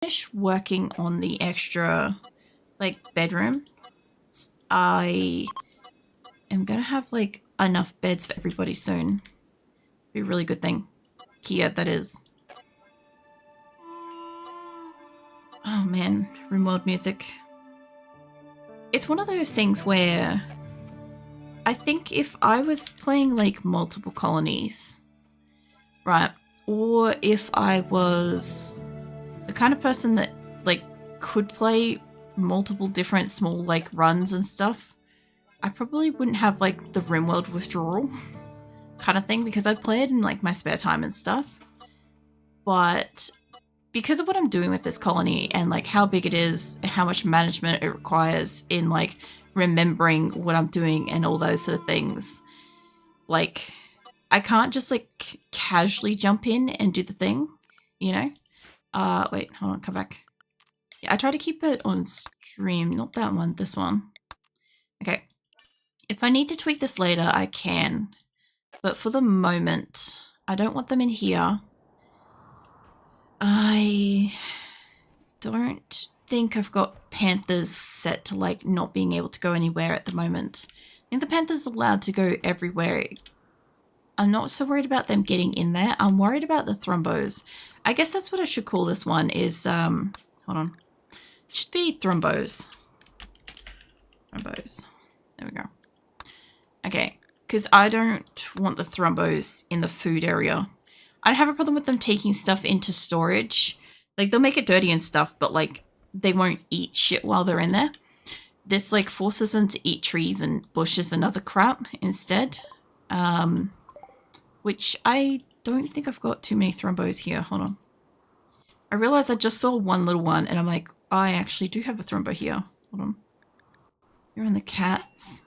finish working on the extra, like, bedroom, I am gonna have, like, enough beds for everybody soon. Be a really good thing. Kia, that is. Oh man, RimWorld music. It's one of those things where I think if I was playing like multiple colonies, right, or if I was the kind of person that like could play multiple different small like runs and stuff, I probably wouldn't have like the RimWorld withdrawal kind of thing because I play it in like my spare time and stuff. But because of what I'm doing with this colony and like how big it is, how much management it requires in like remembering what I'm doing and all those sort of things, like I can't just like casually jump in and do the thing, you know? Wait, hold on, come back. Yeah, I try to keep it on stream, not that one, this one. Okay. If I need to tweak this later, I can. But for the moment, I don't want them in here. I don't think I've got Panthers set to like not being able to go anywhere at the moment. I think the Panthers are allowed to go everywhere. I'm not so worried about them getting in there. I'm worried about the thrombos. I guess that's what I should call this one is, hold on. It should be thrombos. Thrombos. There we go. Okay, because I don't want the thrombos in the food area. I don't have a problem with them taking stuff into storage. Like, they'll make it dirty and stuff, but, like, they won't eat shit while they're in there. This, like, forces them to eat trees and bushes and other crap instead. Which I don't think I've got too many thrombos here. Hold on. I realized I just saw one little one, and I'm like, I actually do have a thrombo here. Hold on. You're in the cats.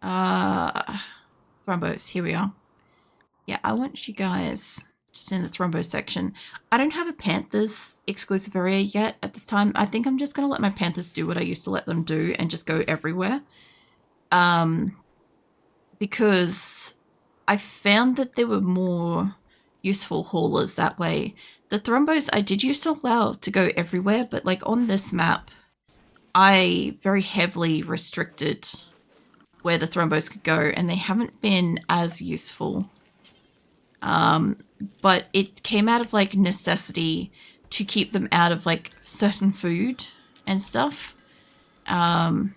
Thrombos. Here we are. Yeah, I want you guys just in the thrombo section. I don't have a Panthers exclusive area yet at this time. I think I'm just going to let my Panthers do what I used to let them do and just go everywhere. Because I found that there were more useful haulers that way. The thrombos I did used to allow to go everywhere, but like on this map, I very heavily restricted where the thrombos could go, and they haven't been as useful. But it came out of like necessity to keep them out of like certain food and stuff. Like,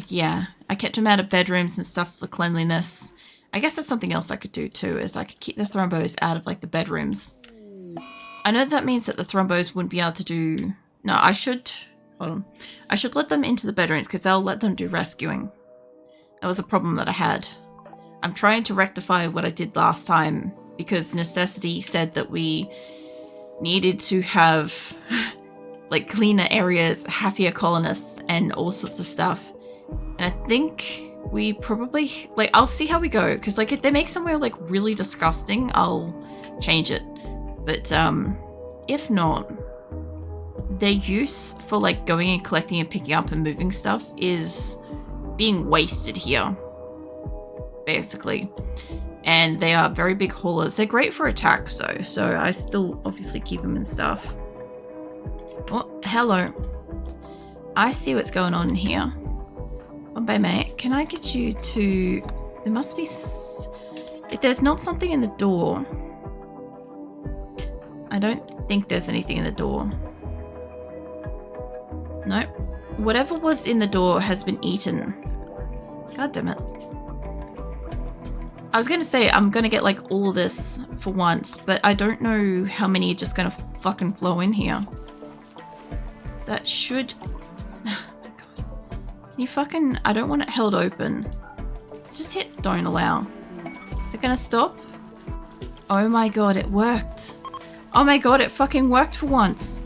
yeah, I kept them out of bedrooms and stuff for cleanliness. I guess that's something else I could do too, is I could keep the thrombos out of like the bedrooms. I know that means that the thrombos wouldn't be able to do... No, I should... Hold on. I should let them into the bedrooms because I'll let them do rescuing. That was a problem that I had. I'm trying to rectify what I did last time because necessity said that we needed to have like cleaner areas, happier colonists, and all sorts of stuff. And I think we probably, like, I'll see how we go because like if they make somewhere like really disgusting, I'll change it. But if not, their use for like going and collecting and picking up and moving stuff is being wasted here. Basically, and they are very big haulers. They're great for attacks though, so I still obviously keep them and stuff. Oh, hello. I see what's going on in here. Oh, babe, mate, can I get you to... There must be... If there's not something in the door... I don't think there's anything in the door. Nope. Whatever was in the door has been eaten. God damn it. I was going to say I'm going to get like all of this for once, but I don't know how many are just going to fucking flow in here. That should... Oh my god. Can you fucking... I don't want it held open. Let's just hit don't allow. They're going to stop? Oh my god, it worked. Oh my god, it fucking worked for once.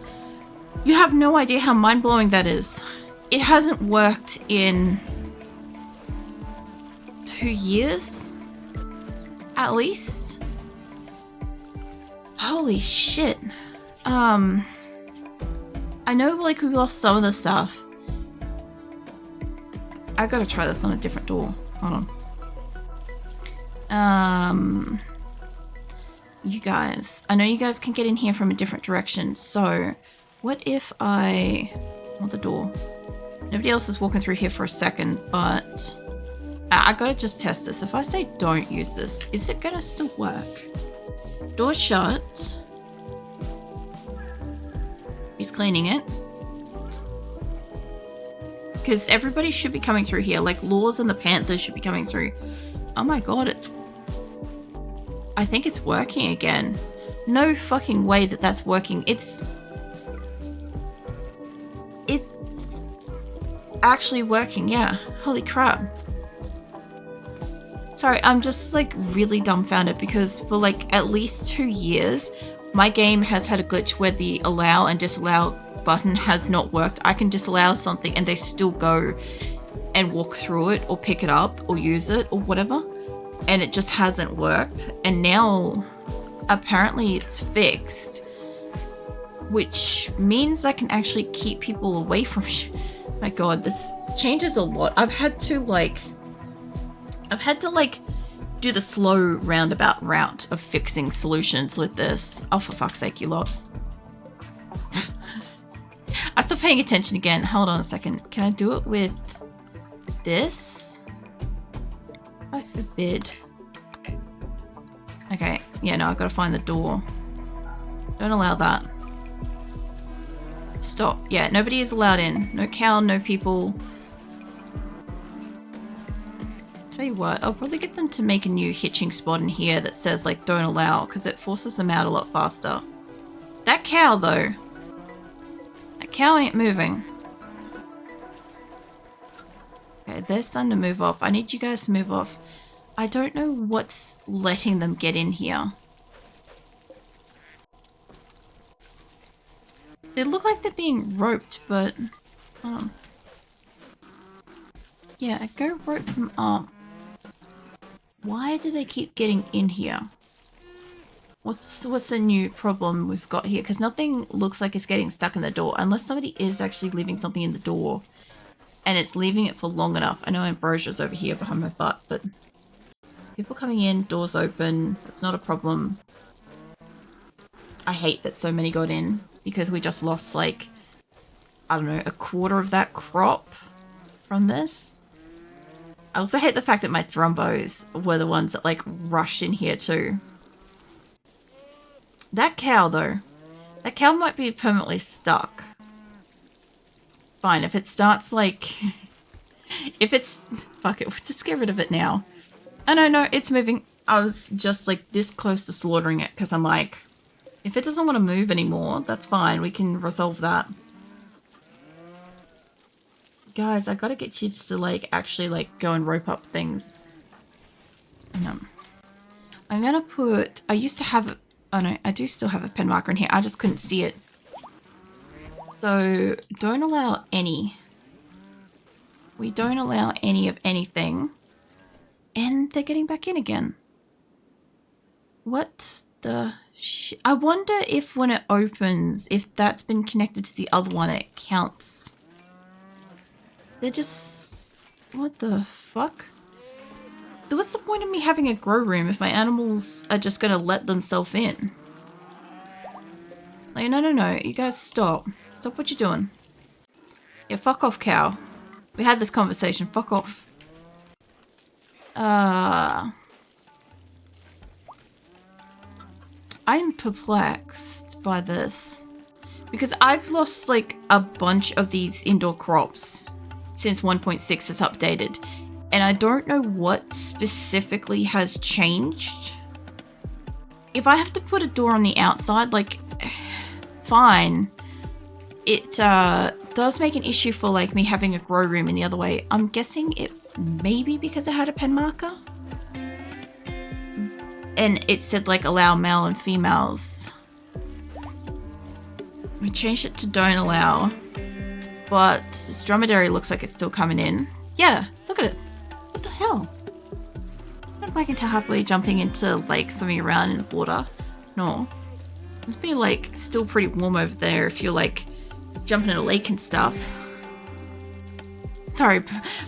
You have no idea how mind-blowing that is. It hasn't worked in 2 years? At least? Holy shit. I know like we lost some of the stuff. I gotta try this on a different door. Hold on. you guys. I know you guys can get in here from a different direction. So what if I want the door? Nobody else is walking through here for a second, but I gotta just test this. If I say don't use this, is it gonna still work? Door shut. He's cleaning it. Because everybody should be coming through here. Like Laws and the Panthers should be coming through. Oh my god, I think it's working again. No fucking way that that's working. It's actually working, yeah. Holy crap. Sorry, I'm just like really dumbfounded because for like at least 2 years, my game has had a glitch where the allow and disallow button has not worked. I can disallow something and they still go and walk through it or pick it up or use it or whatever. And it just hasn't worked. And now apparently it's fixed, which means I can actually keep people away from my god, this changes a lot. I've had to do the slow roundabout route of fixing solutions with this. Oh, for fuck's sake, you lot. I stopped paying attention again. Hold on a second. Can I do it with this? I forbid. Okay, yeah, no, I've got to find the door. Don't allow that. Stop. Yeah, nobody is allowed in. No cow, no people. Tell you what, I'll probably get them to make a new hitching spot in here that says like don't allow, because it forces them out a lot faster. That cow though. That cow ain't moving. Okay, they're starting to move off. I need you guys to move off. I don't know what's letting them get in here. They look like they're being roped, but yeah, go rope them up. Why do they keep getting in here? What's the new problem we've got here? Because nothing looks like it's getting stuck in the door, unless somebody is actually leaving something in the door and it's leaving it for long enough. I know Ambrosia's over here behind my butt, but people coming in, doors open, that's not a problem. I hate that so many got in because we just lost like, I don't know, a quarter of that crop from this. I also hate the fact that my thrombos were the ones that like rushed in here too. That cow though, that cow might be permanently stuck. Fine, if it starts like, if it's, fuck it, we'll just get rid of it now. Oh no, it's moving. I was just like this close to slaughtering it because I'm like, if it doesn't want to move anymore, that's fine. We can resolve that. Guys, I gotta get you to like actually like go and rope up things. No. I'm gonna put, I used to have, oh no, I do still have a pen marker in here. I just couldn't see it. So don't allow any. We don't allow any of anything. And they're getting back in again. What the shit? I wonder if when it opens, if that's been connected to the other one, it counts. They're just... What the fuck? What's the point of me having a grow room if my animals are just gonna let themselves in? Like, no. You guys stop. Stop what you're doing. Yeah, fuck off, cow. We had this conversation. Fuck off. I'm perplexed by this. Because I've lost like a bunch of these indoor crops since 1.6 is updated. And I don't know what specifically has changed. If I have to put a door on the outside, like, fine. It does make an issue for like me having a grow room in the other way. I'm guessing it maybe because I had a pen marker. And it said like allow male and females. We changed it to don't allow. But this dromedary looks like it's still coming in. Yeah, look at it. What the hell? I don't know if I can tell happily jumping into like swimming around in the water. No. It'd be like still pretty warm over there if you're like jumping in a lake and stuff. Sorry,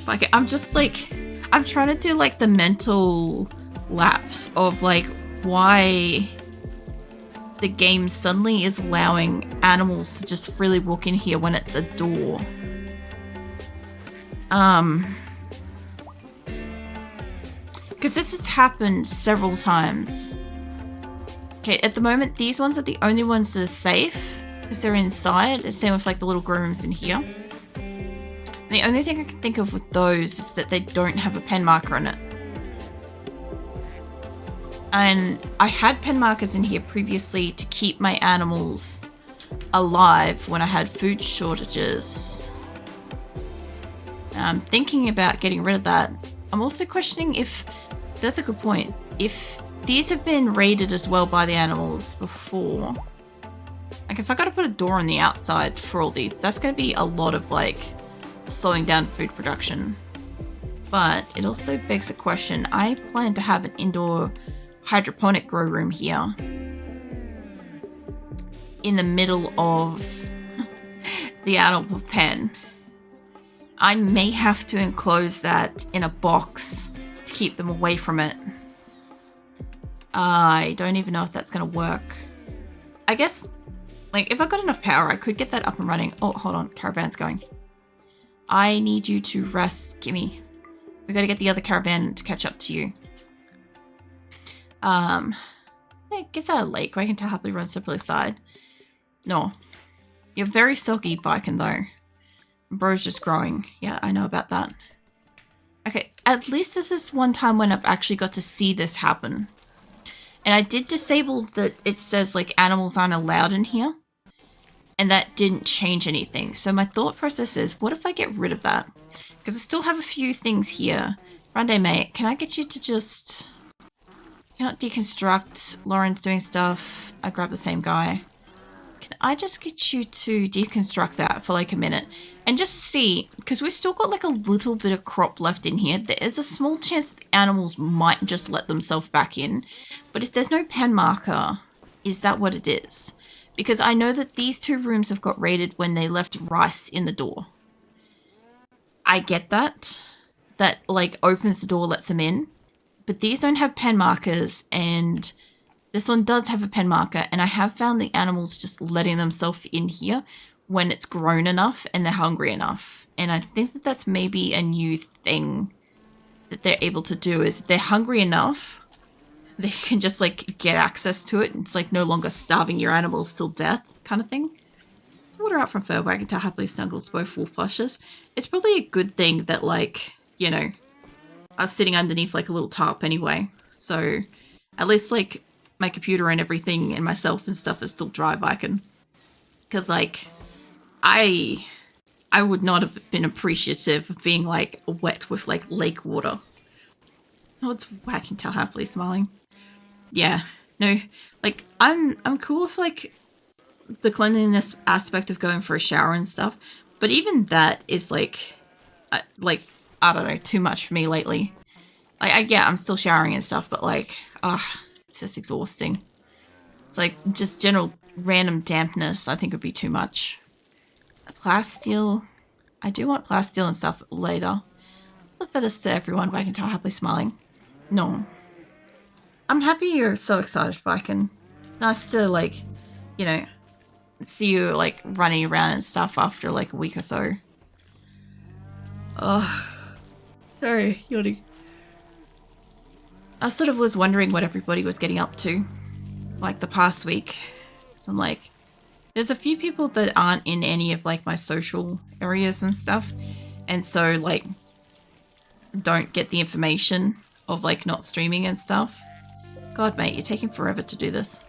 but I'm just like, I'm trying to do like the mental lapse of like why the game suddenly is allowing animals to just freely walk in here when it's a door. Because this has happened several times. Okay, at the moment, these ones are the only ones that are safe because they're inside. It's same with like the little grow rooms in here. And the only thing I can think of with those is that they don't have a pen marker on it. And I had pen markers in here previously to keep my animals alive when I had food shortages. I'm thinking about getting rid of that. I'm also questioning if, that's a good point, if these have been raided as well by the animals before. Like if I gotta put a door on the outside for all these, that's gonna be a lot of like slowing down food production. But it also begs the question, I plan to have an indoor hydroponic grow room here in the middle of the animal pen. I may have to enclose that in a box to keep them away from it. I don't even know if that's going to work. I guess, like, if I got enough power, I could get that up and running. Oh, hold on. Caravan's going. I need you to rest, Gimme. We got to get the other caravan to catch up to you. It gets out of lake where I can happily run separately aside. No. You're very sulky, Viking, though. Bro's just growing. Yeah, I know about that. Okay, at least this is one time when I've actually got to see this happen. And I did disable that it says, like, animals aren't allowed in here. And that didn't change anything. So my thought process is, what if I get rid of that? Because I still have a few things here. Rande, mate, can I get you to just... Cannot deconstruct. Lauren's doing stuff. I grab the same guy. Can I just get you to deconstruct that for like a minute? And just see, because we've still got like a little bit of crop left in here. There is a small chance the animals might just let themselves back in. But if there's no pen marker, is that what it is? Because I know that these two rooms have got raided when they left rice in the door. I get that. That like opens the door, lets them in. But these don't have pen markers, and this one does have a pen marker, and I have found the animals just letting themselves in here when it's grown enough and they're hungry enough. And I think that that's maybe a new thing that they're able to do, is if they're hungry enough, they can just like get access to it. It's like no longer starving your animals till death kind of thing. So water out from fur wagon to happily snuggles both wolf plushes. It's probably a good thing that, like, you know, I was sitting underneath like a little tarp anyway. So at least like my computer and everything and myself and stuff is still dry Viking. Because like I would not have been appreciative of being like wet with like lake water. Oh, it's whacking tail happily smiling. Yeah, no, like I'm cool with like the cleanliness aspect of going for a shower and stuff. But even that is like I don't know, too much for me lately. Like, yeah, I'm still showering and stuff, but like, it's just exhausting. It's like just general random dampness, I think would be too much. Plasteel. I do want plasteel and stuff later. The feathers to everyone, but I can tell happily smiling. No. I'm happy you're so excited, Viking. It's nice to like, you know, see you like running around and stuff after like a week or so. Ugh. Sorry, yawning. I sort of was wondering what everybody was getting up to, like the past week. So I'm like, there's a few people that aren't in any of like my social areas and stuff. And so like, don't get the information of like not streaming and stuff. God, mate, you're taking forever to do this.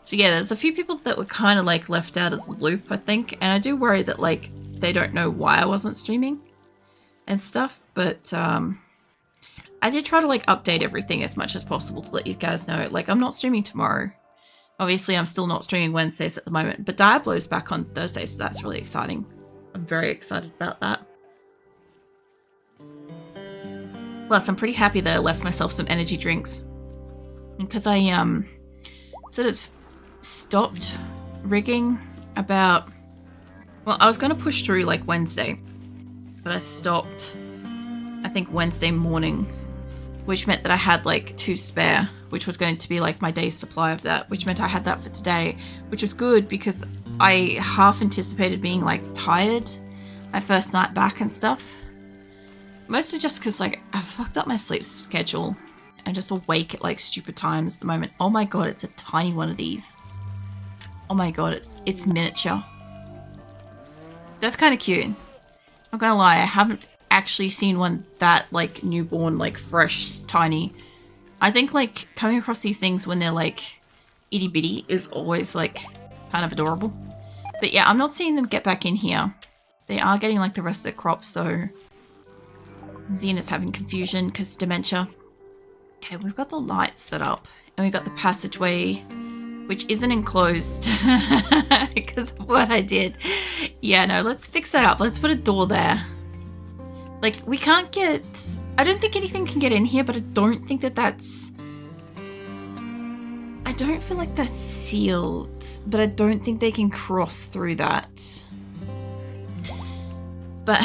So yeah, there's a few people that were kind of like left out of the loop, I think. And I do worry that like, they don't know why I wasn't streaming and stuff, but I did try to like update everything as much as possible to let you guys know. Like, I'm not streaming tomorrow. Obviously, I'm still not streaming Wednesdays at the moment, but Diablo's back on Thursday, so that's really exciting. I'm very excited about that. Plus, I'm pretty happy that I left myself some energy drinks because I sort of stopped rigging about, well, I was going to push through like Wednesday, but I stopped, I think, Wednesday morning which meant that I had like 2 spare, which was going to be like my day's supply of that, which meant I had that for today, which was good because I half anticipated being like tired my first night back and stuff. Mostly just because like I fucked up my sleep schedule. I'm just awake at like stupid times at the moment. Oh my god, it's a tiny one of these. Oh my god, it's miniature. That's kind of cute. I'm gonna lie, I haven't actually seen one that like newborn, like fresh, tiny. I think like coming across these things when they're like itty bitty is always like kind of adorable. But yeah, I'm not seeing them get back in here. They are getting like the rest of the crop, so Xena's having confusion because dementia. Okay, we've got the lights set up and we've got the passageway, which isn't enclosed because of what I did. Yeah, no, let's fix that up. Let's put a door there. Like, we can't get... I don't think anything can get in here, but I don't think that that's... I don't feel like they're sealed, but I don't think they can cross through that. But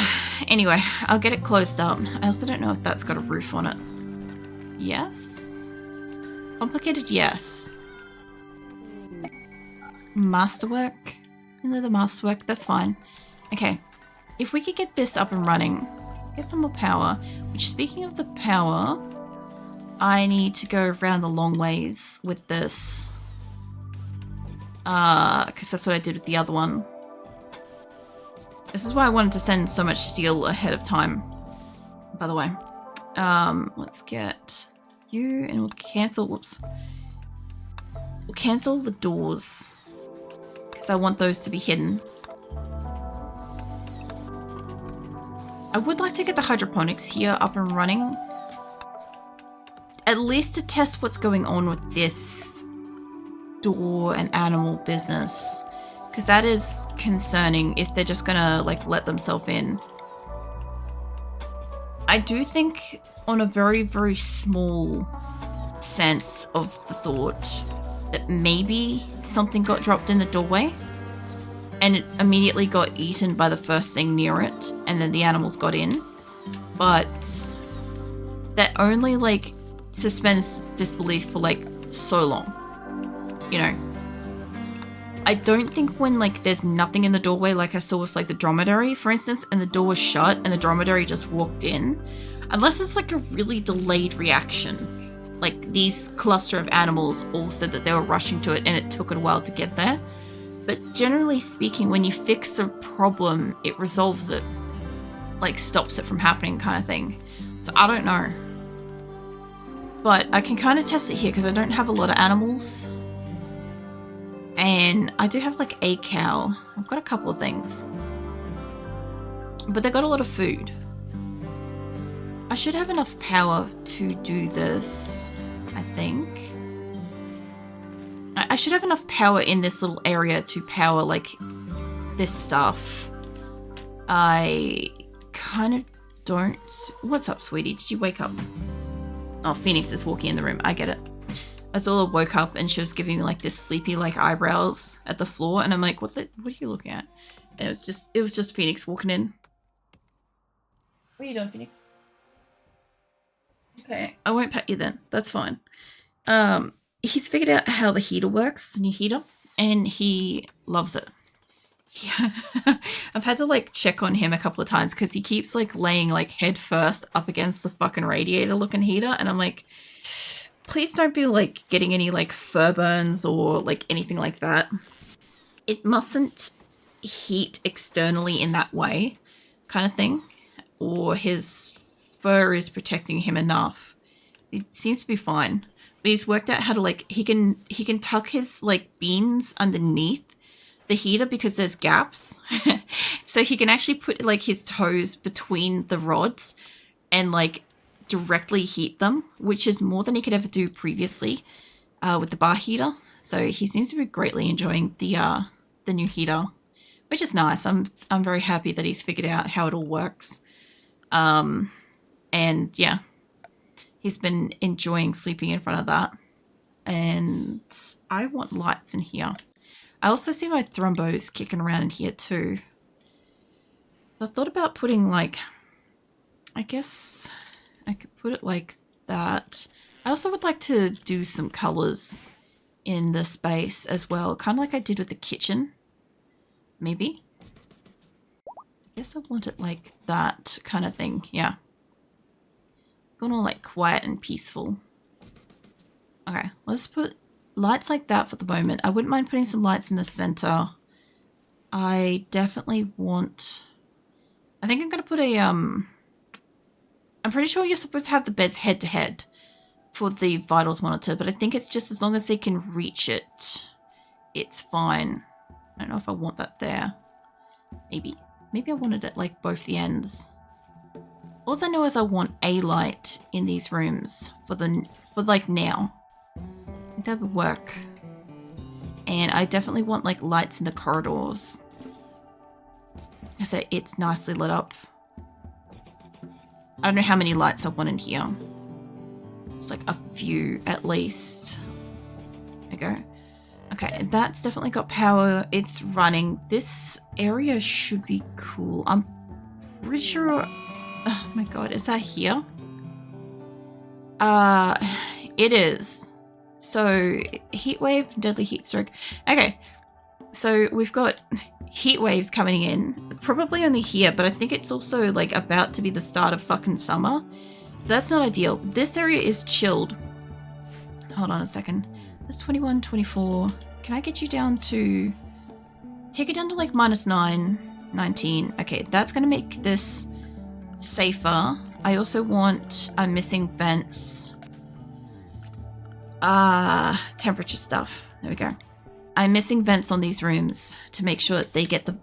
anyway, I'll get it closed up. I also don't know if that's got a roof on it. Yes? Complicated, yes. Masterwork? Another masterwork, that's fine. Okay, if we could get this up and running, let's get some more power. Which, speaking of the power, I need to go around the long ways with this. Because that's what I did with the other one. This is why I wanted to send so much steel ahead of time, by the way. Let's get you, and we'll cancel, whoops. We'll cancel the doors, because I want those to be hidden. I would like to get the hydroponics here up and running. At least to test what's going on with this door and animal business. Because that is concerning if they're just gonna like let themselves in. I do think on a very, very small sense of the thought that maybe something got dropped in the doorway and it immediately got eaten by the first thing near it and then the animals got in. But that only like suspends disbelief for like so long, you know. I don't think when like there's nothing in the doorway, like I saw with like the dromedary for instance, and the door was shut and the dromedary just walked in, unless it's like a really delayed reaction, like these cluster of animals all said that they were rushing to it and it took it a while to get there. But generally speaking, when you fix a problem, it resolves it, like stops it from happening kind of thing. So I don't know, but I can kind of test it here because I don't have a lot of animals. And I do have like a cow. I've got a couple of things. But they've got a lot of food. I should have enough power to do this, I think. I should have enough power in this little area to power like this stuff. I kind of don't... What's up, sweetie? Did you wake up? Oh, Phoenix is walking in the room. I get it. Azula woke up and she was giving me like this sleepy like eyebrows at the floor, and I'm like, what are you looking at? And it was just Phoenix walking in. What are you doing, Phoenix? Okay, I won't pet you then. That's fine. He's figured out how the heater works, the new heater, and he loves it. Yeah. I've had to like check on him a couple of times because he keeps like laying like head first up against the fucking radiator looking heater, and I'm like, please don't be like getting any like fur burns or like anything like that. It mustn't heat externally in that way kind of thing, or his fur is protecting him enough. It seems to be fine. But he's worked out how to like, he can tuck his like beans underneath the heater because there's gaps. So he can actually put like his toes between the rods and like directly heat them, which is more than he could ever do previously with the bar heater. So he seems to be greatly enjoying the new heater, which is nice. I'm very happy that he's figured out how it all works. And yeah, he's been enjoying sleeping in front of that. And I want lights in here. I also see my thrombos kicking around in here too. So I thought about putting like, I guess I could put it like that. I also would like to do some colors in the space as well, kind of like I did with the kitchen. Maybe. I guess I want it like that kind of thing. Yeah. Going all like quiet and peaceful. Okay, let's put lights like that for the moment. I wouldn't mind putting some lights in the center. I definitely want... I think I'm going to put a... I'm pretty sure you're supposed to have the beds head to head for the vitals monitor, but I think it's just as long as they can reach it, it's fine. I don't know if I want that there. Maybe. Maybe I wanted it like both the ends. All I know is I want a light in these rooms for like now. I think that would work. And I definitely want like lights in the corridors. I say it's nicely lit up. I don't know how many lights I want in here. Just like a few at least. There we go. Okay, that's definitely got power. It's running. This area should be cool. I'm pretty sure... Oh my god, is that here? It is. So, heat wave, deadly heat stroke. Okay, so we've got heat waves coming in. Probably only here, but I think it's also like about to be the start of fucking summer. So that's not ideal. This area is chilled. Hold on a second. It's 21, 24. Can I get you down to... Take it down to like -9, 19. Okay, that's going to make this safer. I also want missing vents. Temperature stuff. There we go. I'm missing vents on these rooms to make sure that they get the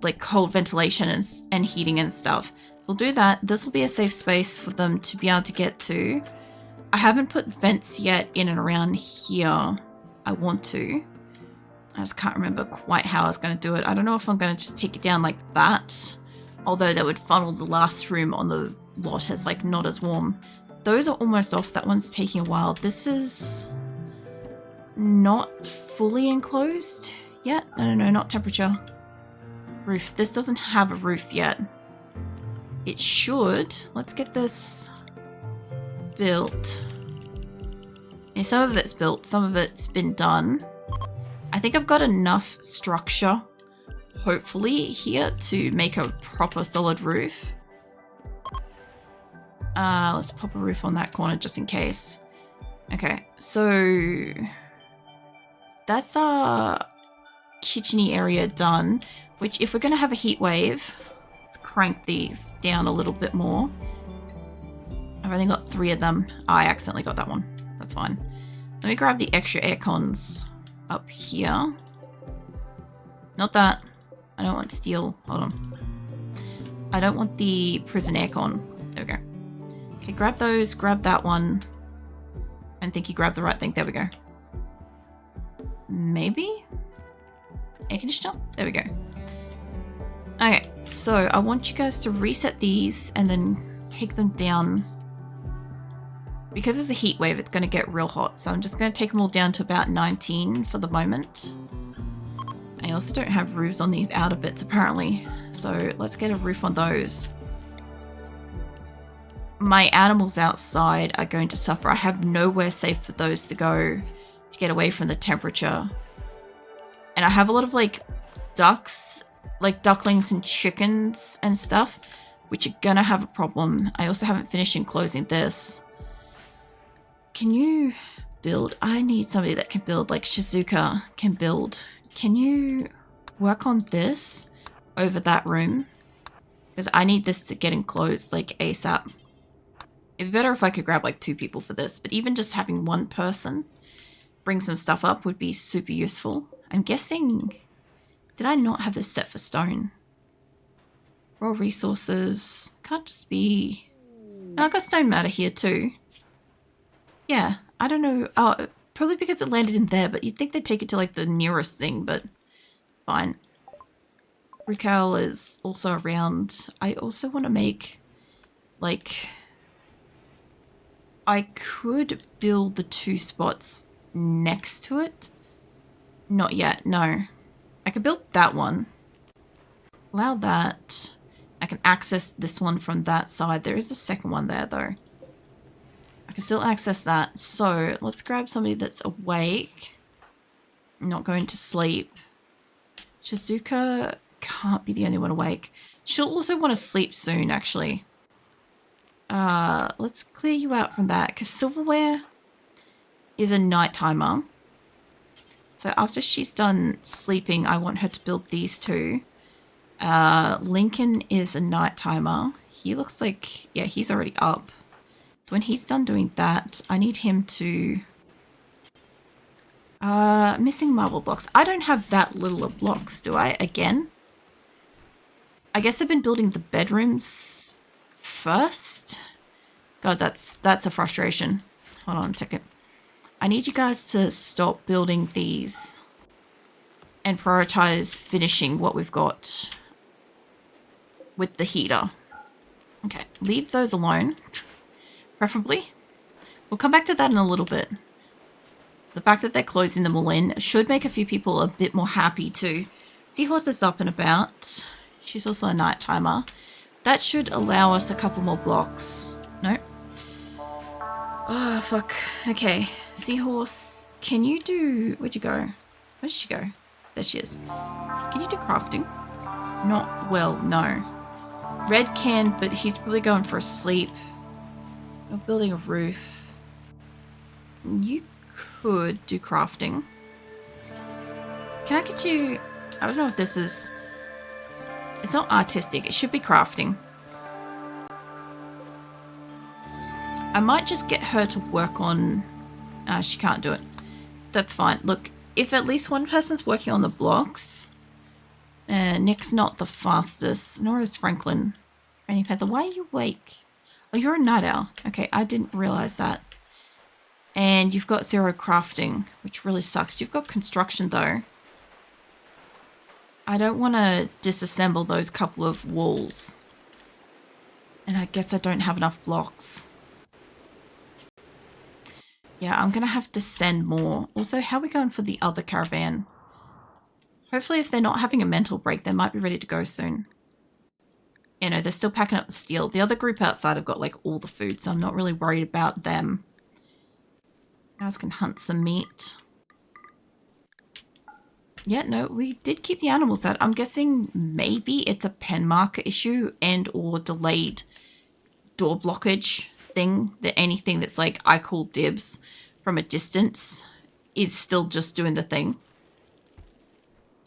like cold ventilation and heating and stuff. So we'll do that. This will be a safe space for them to be able to get to. I haven't put vents yet in and around here. I want to. I just can't remember quite how I was going to do it. I don't know if I'm going to just take it down like that. Although that would funnel the last room on the lot as like not as warm. Those are almost off. That one's taking a while. This is not fully enclosed yet. No, not temperature. Roof. This doesn't have a roof yet. It should. Let's get this built. And some of it's built. Some of it's been done. I think I've got enough structure, hopefully, here to make a proper solid roof. Let's pop a roof on that corner just in case. Okay, so that's our kitchen-y area done, which if we're going to have a heat wave, let's crank these down a little bit more. I've only got 3 of them. I accidentally got that one. That's fine. Let me grab the extra air cons up here. Not that. I don't want steel. Hold on. I don't want the prison aircon. There we go. Okay, grab those. Grab that one. I think you grabbed the right thing. There we go. Maybe? Air conditioner? There we go. Okay, so I want you guys to reset these and then take them down. Because there's a heat wave, it's going to get real hot. So I'm just going to take them all down to about 19 for the moment. I also don't have roofs on these outer bits apparently. So let's get a roof on those. My animals outside are going to suffer. I have nowhere safe for those to go to get away from the temperature. And I have a lot of like ducks, like ducklings and chickens and stuff, which are going to have a problem. I also haven't finished enclosing this. Can you build? I need somebody that can build, like Shizuka can build. Can you work on this over that room? Because I need this to get enclosed like ASAP. It'd be better if I could grab like 2 people for this, but even just having one person bring some stuff up would be super useful. I'm guessing, did I not have this set for stone? Raw resources, can't just be... No, I got stone matter here too. Yeah, I don't know. Oh, probably because it landed in there, but you'd think they'd take it to like the nearest thing, but it's fine. Brickell is also around. I also want to make like... I could build the 2 spots next to it. Not yet, no. I could build that one. Allow that. I can access this one from that side. There is a second one there though. I can still access that. So let's grab somebody that's awake, not going to sleep. Shizuka can't be the only one awake. She'll also want to sleep soon, actually. Let's clear you out from that, because silverware is a night timer. So after she's done sleeping, I want her to build these two. Lincoln is a night timer. He looks like, yeah, he's already up. So when he's done doing that, I need him to... missing marble blocks. I don't have that little of blocks, do I? Again? I guess I've been building the bedrooms first. God, that's a frustration. Hold on a second. I need you guys to stop building these and prioritize finishing what we've got with the heater. Okay, leave those alone, preferably. We'll come back to that in a little bit. The fact that they're closing them all in should make a few people a bit more happy too. Seahorse is up and about. She's also a night timer. That should allow us a couple more blocks. Nope. Oh, fuck. Okay. Seahorse, can you do... Where'd you go? Where did she go? There she is. Can you do crafting? Not well, no. Red can, but he's probably going for a sleep. You're building a roof. You could do crafting. Can I get you... I don't know if this is... It's not artistic. It should be crafting. I might just get her to work on... she can't do it. That's fine. Look, if at least one person's working on the blocks... Nick's not the fastest, nor is Franklin. Granny Panther, why are you awake? Oh, you're a night owl. Okay, I didn't realize that. And you've got 0 crafting, which really sucks. You've got construction, though. I don't want to disassemble those couple of walls. And I guess I don't have enough blocks. Yeah, I'm going to have to send more. Also, how are we going for the other caravan? Hopefully, if they're not having a mental break, they might be ready to go soon. You know, they're still packing up the steel. The other group outside have got, like, all the food, so I'm not really worried about them. You guys can hunt some meat. Yeah, no, we did keep the animals out. I'm guessing maybe it's a pen marker issue and or delayed door blockage thing. That anything that's like, I call dibs from a distance is still just doing the thing.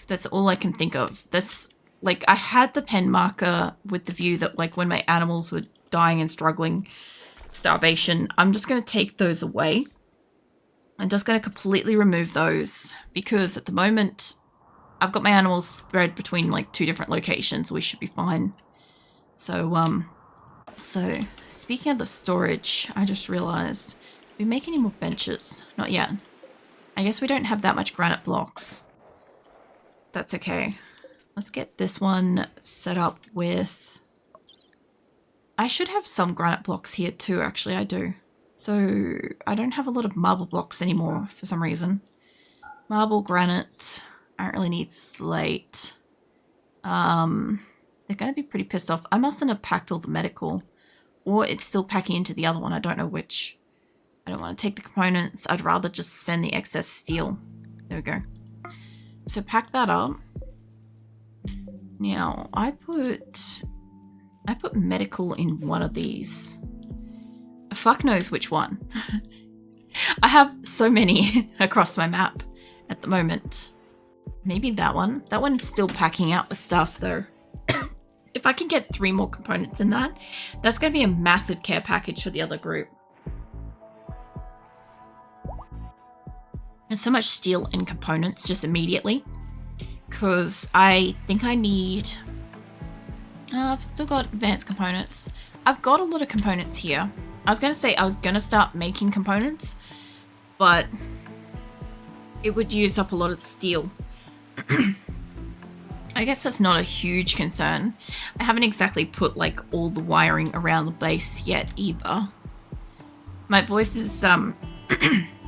That's all I can think of. That's like, I had the pen marker with the view that like when my animals were dying and struggling, starvation, I'm just going to take those away. I'm just going to completely remove those because at the moment I've got my animals spread between like 2 different locations. We should be fine. So, so speaking of the storage, I just realized, do we make any more benches? Not yet. I guess we don't have that much granite blocks. That's okay. Let's get this one set up with... I should have some granite blocks here too, actually, I do. So I don't have a lot of marble blocks anymore for some reason. Marble, granite. I don't really need slate. They're going to be pretty pissed off. I mustn't have packed all the medical. Or it's still packing into the other one. I don't know which. I don't want to take the components. I'd rather just send the excess steel. There we go. So pack that up. Now, I put medical in one of these. Fuck knows which one. I have so many across my map at the moment. Maybe that one. That one's still packing out the stuff though. If I can get 3 more components in that, that's going to be a massive care package for the other group. And so much steel and components just immediately. Because I think I need... I've still got advanced components. I've got a lot of components here. I was going to say I was going to start making components, but it would use up a lot of steel. I guess that's not a huge concern. I haven't exactly put like all the wiring around the base yet either. My voice is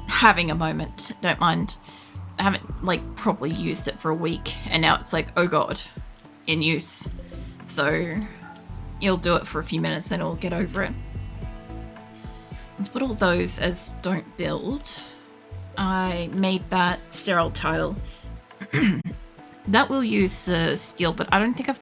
having a moment, don't mind. I haven't like properly used it for a week and now it's like, oh god, in use. So you'll do it for a few minutes and it'll get over it. Let's put all those as don't build. I made that sterile tile. That will use the steel, but I don't think I've